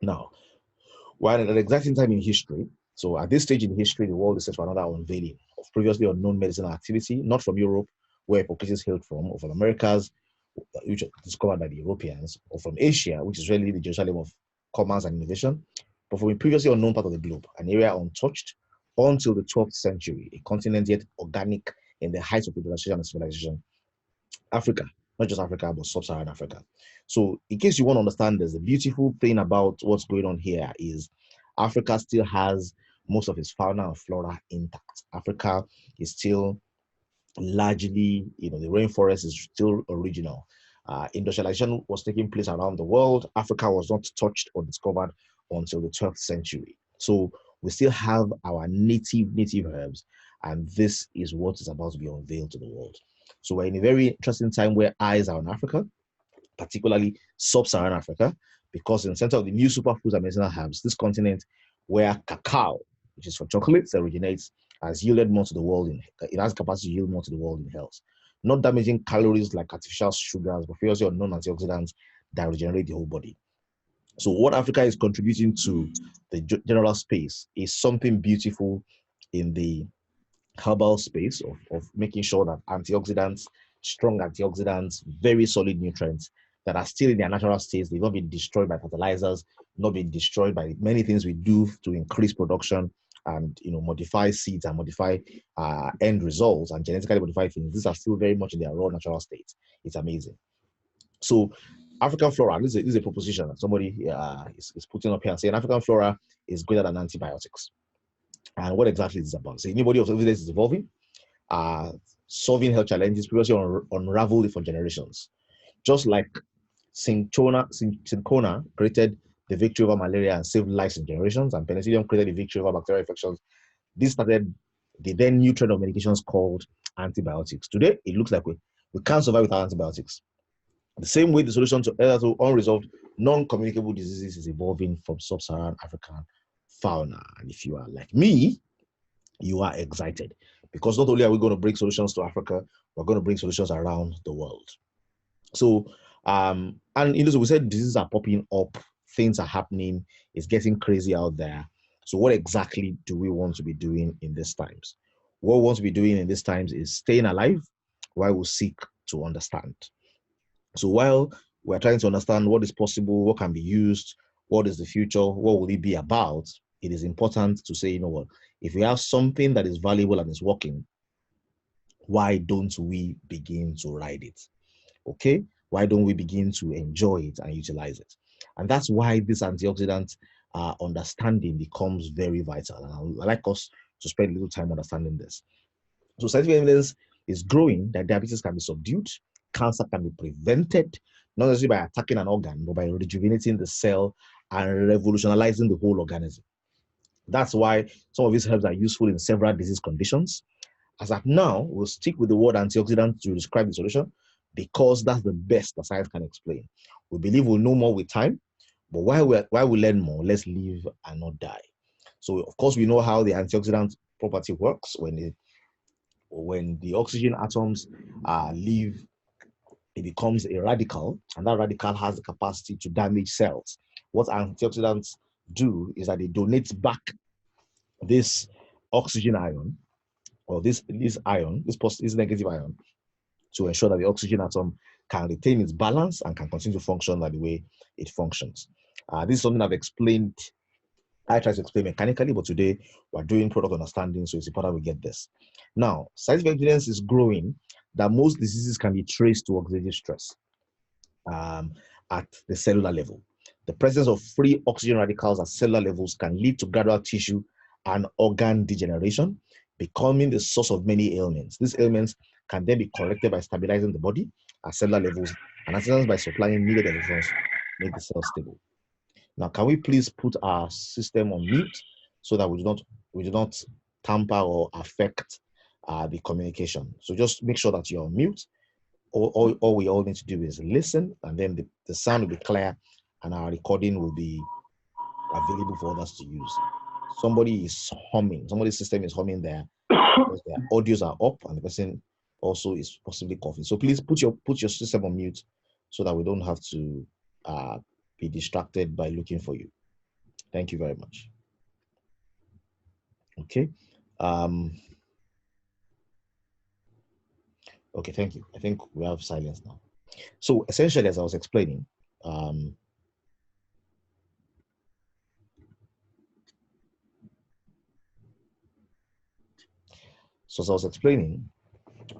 Now, while at an exciting time in history, so at this stage in history, the world is set for another unveiling of previously unknown medicinal activity, not from Europe, where Hippocrates hailed from, or from Americas, which was discovered by the Europeans, or from Asia, which is really the Jerusalem of commerce and innovation, but from a previously unknown part of the globe, an area untouched until the 12th century, a continent yet organic in the height of industrialization and civilization, Africa, not just Africa, but sub-Saharan Africa. So, in case you want to understand this, the beautiful thing about what's going on here is Africa still has most of its fauna and flora intact. Africa is still largely, the rainforest is still original. Industrialization was taking place around the world. Africa was not touched or discovered until the 12th century. So we still have our native herbs, and this is what is about to be unveiled to the world. So we're in a very interesting time where eyes are on Africa, particularly sub-Saharan Africa, because in the center of the new superfoods and medicinal herbs, this continent where cacao, which is for chocolates, originates, has yielded more to the world it has capacity to yield more to the world in health. Not damaging calories like artificial sugars, but previously unknown antioxidants that regenerate the whole body. So what Africa is contributing to the general space is something beautiful in the herbal space of making sure that antioxidants, strong antioxidants, very solid nutrients that are still in their natural states, they've not been destroyed by fertilizers, not been destroyed by many things we do to increase production and modify seeds and modify end results and genetically modify things. These are still very much in their raw natural state. It's amazing. So African flora, this is a proposition that somebody is putting up here saying African flora is greater than antibiotics. And what exactly is this about? So anybody of evidence is evolving, solving health challenges previously unraveled for generations. Just like Cinchona created the victory over malaria and saved lives in generations, and penicillium created the victory over bacterial infections. This started the then new trend of medications called antibiotics. Today, it looks like we can't survive without antibiotics. The same way the solution to unresolved non-communicable diseases is evolving from sub-Saharan African fauna. And if you are like me, you are excited because not only are we going to bring solutions to Africa, we're going to bring solutions around the world. So, and we said diseases are popping up, things are happening, it's getting crazy out there. So, what exactly do we want to be doing in these times? What we want to be doing in these times is staying alive while we seek to understand. So while we're trying to understand what is possible, what can be used, what is the future, what will it be about, it is important to say, what, if we have something that is valuable and is working, why don't we begin to ride it? Okay? Why don't we begin to enjoy it and utilize it? And that's why this antioxidant understanding becomes very vital. And I'd like us to spend a little time understanding this. So scientific evidence is growing that diabetes can be subdued, cancer can be prevented, not necessarily by attacking an organ, but by rejuvenating the cell and revolutionizing the whole organism. That's why some of these herbs are useful in several disease conditions. As of now, we'll stick with the word antioxidant to describe the solution because that's the best that science can explain. We believe we'll know more with time, but while we learn more, let's live and not die. So, of course, we know how the antioxidant property works when the oxygen atoms leave, it becomes a radical, and that radical has the capacity to damage cells. What antioxidants do is that they donate back this oxygen ion, or this ion, this negative ion, to ensure that the oxygen atom can retain its balance and can continue to function like the way it functions. This is something I've explained. I try to explain mechanically, but today we're doing product understanding, so it's important we get this. Now, scientific evidence is growing that most diseases can be traced to oxidative stress at the cellular level. The presence of free oxygen radicals at cellular levels can lead to gradual tissue and organ degeneration, becoming the source of many ailments. These ailments can then be corrected by stabilizing the body at cellular levels and assistance by supplying needed electrons to make the cell stable. Now, can we please put our system on mute so that we do not tamper or affect the communication? So just make sure that you're on mute. All we all need to do is listen, and then the sound will be clear, and our recording will be available for others to use. Somebody is humming. Somebody's system is humming there because their audios are up, and the person also is possibly coughing. So please put your system on mute so that we don't have to be distracted by looking for you. Thank you very much. Okay. Okay, thank you. I think we have silence now. So essentially, as I was explaining, um,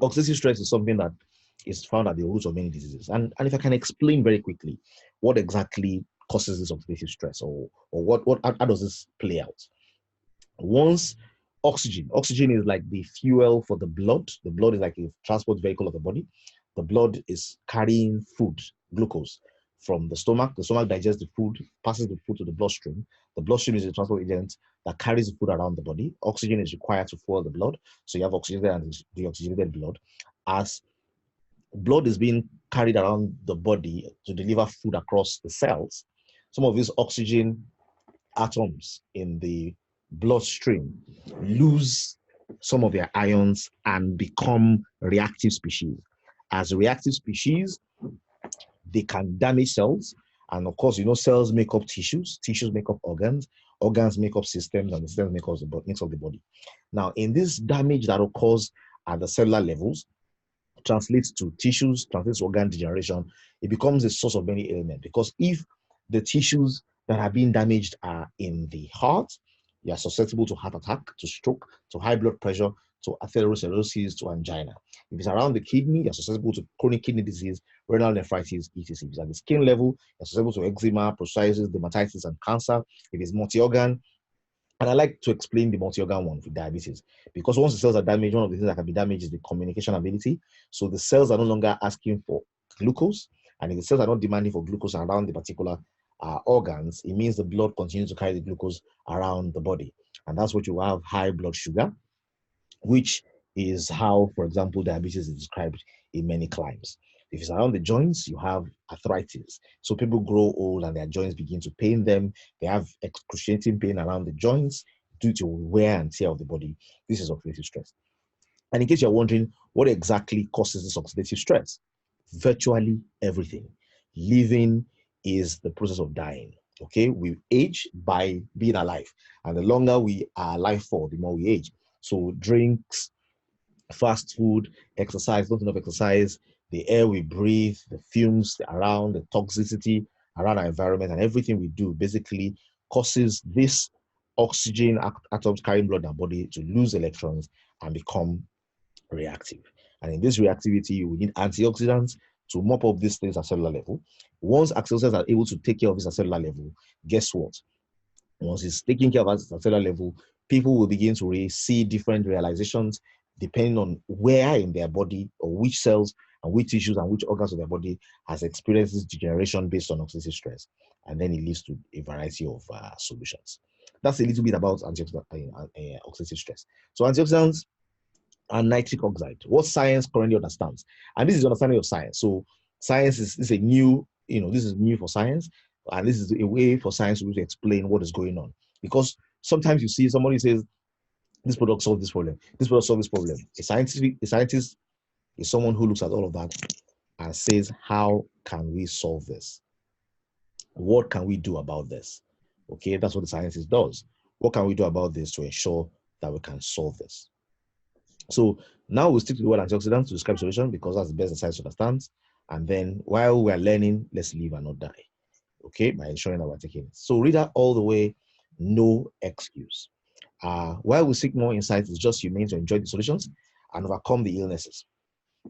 oxidative stress is something that is found at the root of many diseases. And if I can explain very quickly what exactly causes this oxidative stress, or what how does this play out? Once oxygen is like the fuel for the blood. The blood is like a transport vehicle of the body. The blood is carrying food, glucose, from the stomach. The stomach digests the food, passes the food to the bloodstream. The bloodstream is a transport agent that carries the food around the body. Oxygen is required to fuel the blood, so you have oxygenated and deoxygenated blood. As blood is being carried around the body to deliver food across the cells, some of these oxygen atoms in the bloodstream lose some of their ions and become reactive species. As reactive species, they can damage cells. And of course, cells make up tissues make up organs make up systems, and the systems makes up the body. Now, in this damage that occurs at the cellular levels, translates to tissues, translates to organ degeneration, it becomes a source of many ailments. Because if the tissues that are being damaged are in the heart, you are susceptible to heart attack, to stroke, to high blood pressure, to atherosclerosis, to angina. If it's around the kidney, you're susceptible to chronic kidney disease, renal nephritis, etc. If it's at the skin level, you're susceptible to eczema, psoriasis, dermatitis, and cancer. If it's multi-organ, and I like to explain the multi-organ one with diabetes, because once the cells are damaged, one of the things that can be damaged is the communication ability. So the cells are no longer asking for glucose, and if the cells are not demanding for glucose around the particular organs, it means the blood continues to carry the glucose around the body. And that's what you have high blood sugar, which is how, for example, diabetes is described in many climes. If it's around the joints, you have arthritis. So people grow old and their joints begin to pain them. They have excruciating pain around the joints due to wear and tear of the body. This is oxidative stress. And in case you're wondering what exactly causes this oxidative stress, virtually everything. Living is the process of dying. Okay, we age by being alive, and the longer we are alive for, the more we age. So drinks, fast food, exercise, not enough exercise, the air we breathe, the fumes around, the toxicity around our environment, and everything we do basically causes this oxygen atoms carrying blood in our body to lose electrons and become reactive. And in this reactivity, we need antioxidants to mop up these things at cellular level. Once antioxidants are able to take care of this at cellular level, guess what? Once it's taking care of us at cellular level, people will begin to see different realizations depending on where in their body, or which cells and which tissues and which organs of their body has experienced this degeneration based on oxidative stress. And then it leads to a variety of solutions. That's a little bit about oxidative stress. So antioxidants and nitric oxide, what science currently understands. And this is the understanding of science. So science is a new, this is new for science. And this is a way for science to explain what is going on. Because sometimes you see somebody says, this product solves this problem, this product solves this problem. A scientist is someone who looks at all of that and says, how can we solve this? What can we do about this? Okay, that's what the scientist does. What can we do about this to ensure that we can solve this? So now we'll stick to the word antioxidants to describe solution, because that's the best the science understands. And then while we're learning, let's live and not die. Okay, by ensuring that we're taking it. So Rida all the way, no excuse. While we seek more insights, it's just humane to enjoy the solutions and overcome the illnesses.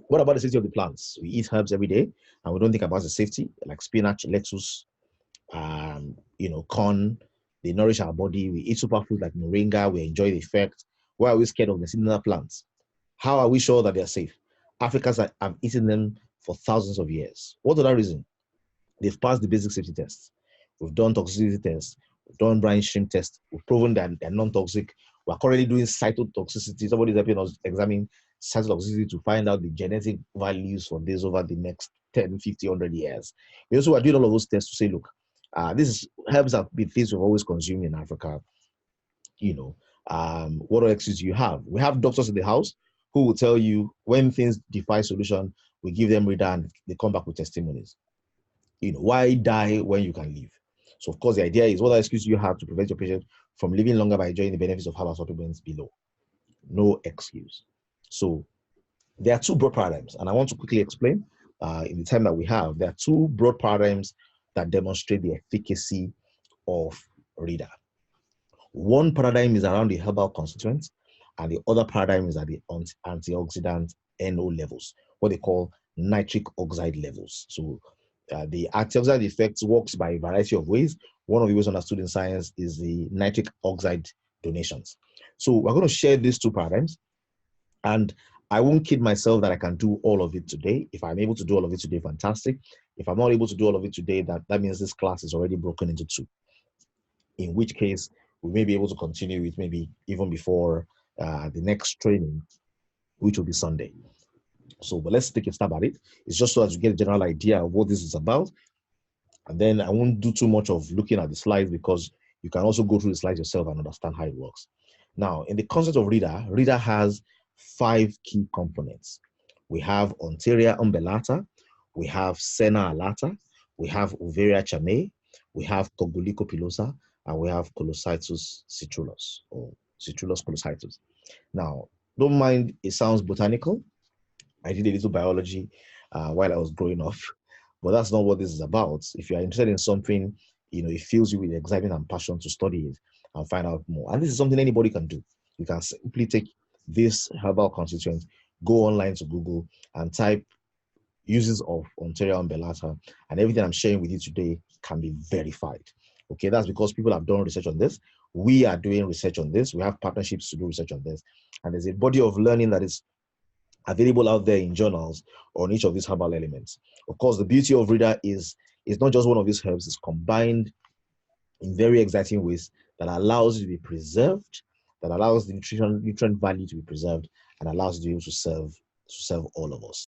What about the safety of the plants? We eat herbs every day and we don't think about the safety, like spinach, lettuce, corn. They nourish our body. We eat superfoods like moringa. We enjoy the effect. Why are we scared of the similar plants? How are we sure that they're safe? Africans have eaten them for thousands of years. What other reason? They've passed the basic safety tests. We've done toxicity tests. We've done brine shrimp tests. We've proven that they're non-toxic. We're currently doing cytotoxicity. Somebody's helping us examine cytotoxicity to find out the genetic values for this over the next 10, 50, 100 years. We also are doing all of those tests to say, look, herbs have been things we've always consumed in Africa. What other excuses do you have? We have doctors in the house who will tell you when things defy solution, we give them Rida and they come back with testimonies. Why die when you can live? So, of course, the idea is what excuse do you have to prevent your patient from living longer by enjoying the benefits of herbal supplements below? No excuse. So, there are two broad paradigms, and I want to quickly explain in the time that we have. There are two broad paradigms that demonstrate the efficacy of Rida. One paradigm is around the herbal constituents, and the other paradigm is at the antioxidant NO levels, what they call nitric oxide levels. So the antioxidant effect works by a variety of ways. One of the ways understood in science is the nitric oxide donations. So we're going to share these two paradigms, and I won't kid myself that I can do all of it today. If I'm able to do all of it today, fantastic. If I'm not able to do all of it today, that means this class is already broken into two, in which case we may be able to continue with maybe even before the next training, which will be Sunday. So, but let's take a stab at it. It's just so that you get a general idea of what this is about. And then I won't do too much of looking at the slides, because you can also go through the slides yourself and understand how it works. Now, in the concept of Rida, Rida has 5 key components. We have Ontaria umbellata, we have Senna alata, we have Uveria chamae, we have Cogulico pilosa, and we have Colocytus citrulus, or Citrulus colocytus. Now, don't mind, it sounds botanical. I did a little biology while I was growing up, but that's not what this is about. If you are interested in something, it fills you with excitement and passion to study it and find out more. And this is something anybody can do. You can simply take this herbal constituent, go online to Google and type uses of Ontaria umbellata, and everything I'm sharing with you today can be verified. Okay, that's because people have done research on this. We are doing research on this. We have partnerships to do research on this. And there's a body of learning that is available out there in journals on each of these herbal elements. Of course, the beauty of Rida is not just one of these herbs. It's combined in very exciting ways that allows it to be preserved, that allows the nutrient value to be preserved, and allows it to be able to serve all of us.